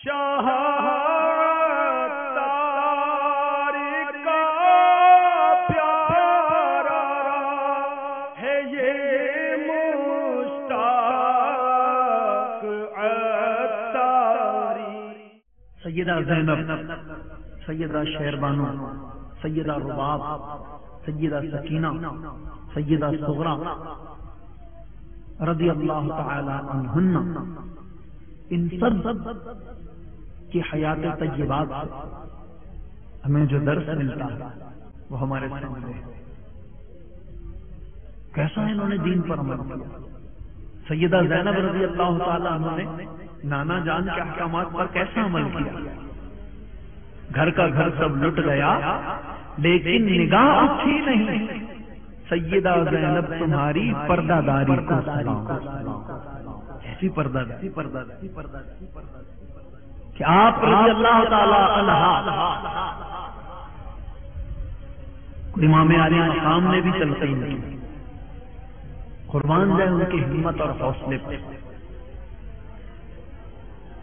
شاہ تاریخ کا پیارا ہے یہ مشتاق عطاری. سیدہ زینب، سیدہ شہربانو، سیدہ رباب، سیدہ سکینہ، سیدہ صغرا رضی اللہ تعالی عنہن، ان سب کی حیات طیبات سے ہمیں جو درس ملتا ہے وہ ہمارے سامنے ہے. کیسا انہوں نے دین پر عمل کیا. سیدہ زینب رضی اللہ تعالی عنہ نے نانا جان کے احکامات پر کیسا عمل کیا. گھر کا گھر سب لٹ گیا لیکن نگاہ اٹھی نہیں. سیدہ زینب تمہاری پردہ داری کو سلام. ایسی پردہ داری کہ آپ رضی اللہ تعالی عنہ امام عالی مقام نے بھی تلقین کی. قربان جائے ان کی ہمت اور حوصلے پر.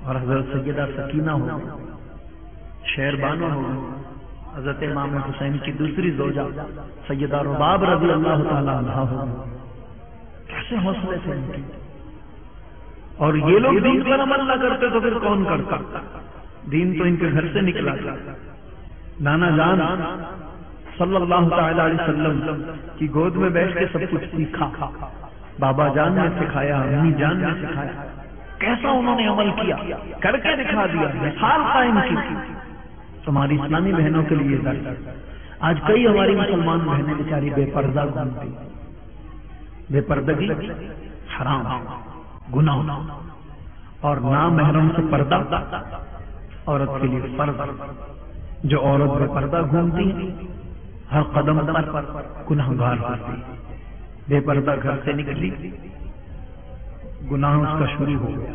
اور حضرت سیدہ سکینہ ہو، شہربانو ہو، حضرت امام حسین کی دوسری زوجہ سیدہ رباب رضی اللہ تعالی عنہ ہو، کیسے حوصلے سے ان کی. اور یہ لوگ دین پر عمل نہ کرتے تو پھر کون کرتا. دین تو ان کے گھر سے نکلا تھا. نانا جان صلی اللہ تعالی علیہ وسلم کی گود میں بیٹھ کے سب کچھ سیکھا. بابا جان نے سکھایا، امی جان نے سکھایا. کیسا انہوں نے عمل کیا، کر کے دکھا دیا، مثال قائم کی. ہماری اسلامی بہنوں کے لیے درس. آج کئی ہماری مسلمان بہنیں بیچاری بے پردہ گھومتی. بے پردگی حرام، گناہ، اور نامحرم سے پردہ عورت کے لیے فرض. جو عورت بے پردہ گھومتی ہے ہر قدم پر گناہگار ہوتی. بے پردہ گھر سے نکلی، گناہ اس کا شروع ہو گیا،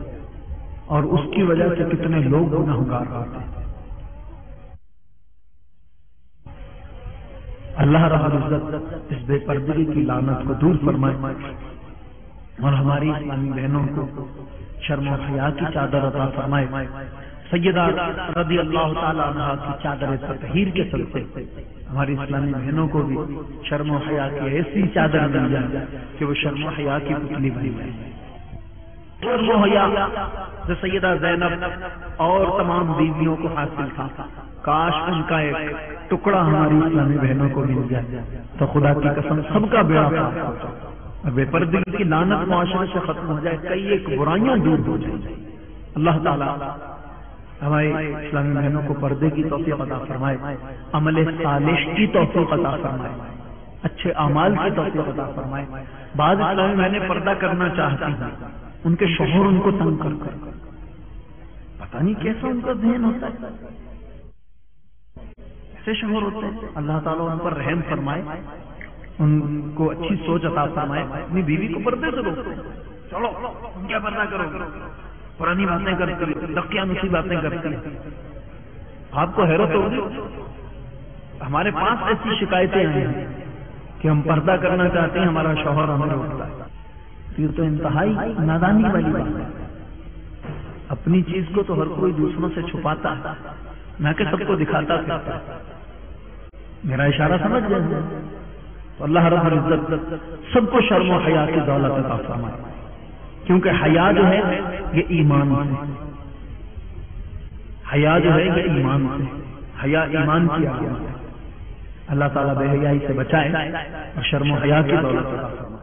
اور اس کی وجہ سے کتنے لوگ گناہگار ہوتے ہیں. اللہ رب العزت اس بے پردگی کی لعنت کو دور فرمائے اور ہماری اسلامی بہنوں کو شرم و حیا کی چادر عطا فرمائے. سیدہ رضی اللہ تعالی عنہ کی چادر تطہیر کے صدقے ہماری اسلامی بہنوں کو بھی شرم و حیا کی ایسی چادر مل جائے کہ وہ شرم و حیا کی پتلی بن جائے. شرم و حیا جو سیدہ زینب اور تمام بیویوں کو حاصل تھا، کاش ان کا ایک ٹکڑا ہماری اسلامی بہنوں کو مل جائے تو خدا کی قسم سب کا بیڑا پار ہو جائے. بے پردگی کی لعنت معاشرے سے ختم ہو جائے، کئی ایک برائیاں دور ہو جائیں. اللہ تعالیٰ ہماری اسلامی بہنوں کو پردے کی توفیق عطا فرمائے، عمل صالح کی توفیق عطا فرمائے، اچھے اعمال کی توفیق عطا فرمائے. بعض اسلامی بہنیں پردہ کرنا چاہتی ہیں، ان کے شوہر ان کو تنگ کرتے ہیں. پتہ نہیں کیسا ان کا ذہن ہوتا ہے، ایسے شوہر ہوتے ہیں. اللہ تعالیٰ ان پر رحم فرمائے، ان کو اچھی سوچ عطا فرمائے. اپنی بیوی کو پردے سے روکتے ہیں. چلو کیا پردہ کرو، پرانی باتیں کرتی ہے، دقیانوسی باتیں کرتی ہے. آپ کو حیرت ہوگی، ہمارے پاس ایسی شکایتیں آئی ہیں کہ ہم پردہ کرنا چاہتے ہیں، ہمارا شوہر ہمیں روکتا ہے. یہ تو انتہائی نادانی والی بات ہے. اپنی چیز کو تو ہر کوئی دوسروں سے چھپاتا ہے، نہ کہ سب کو دکھاتا پھرتا ہے. میرا اشارہ سمجھ جائیں. تو اللہ رب العزت سب کو شرم و حیا کی دولت عطا فرمائے، کیونکہ حیا جو ہے یہ ایمان سے، حیا جو ہے یہ ایمان سے، حیا ایمان کی علامت ہے. اللہ تعالیٰ بے حیائی سے بچائے اور شرم و حیا کی دولت عطا فرمائے.